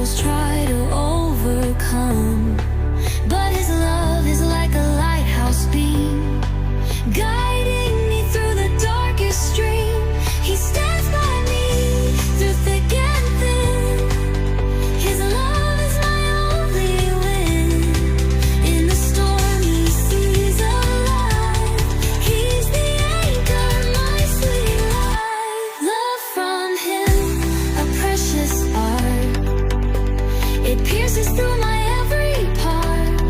shadows try to overcome. But his love is like a lighthouse beam, guiding me through the darkest stream. He stands by me through thick and thin. His love is my only wind. In the stormy seas of life, he's the anchor, my sweet life. Love from him, a precious art. It pierces through my every part.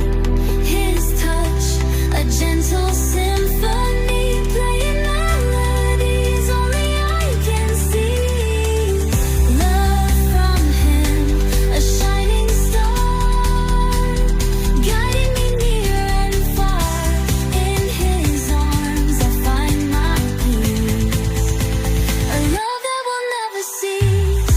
His touch, a gentle symphony, playing melodies only I can see. Love from him, a shining star, guiding me near and far. In his arms I find my peace, a love that will never cease.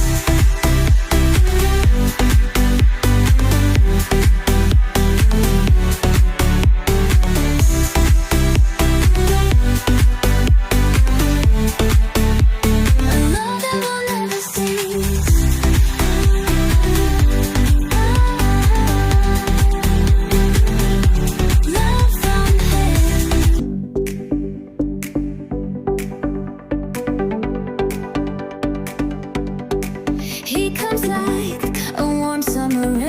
A love that will never cease. Love from him. He comes like a warm summer rain.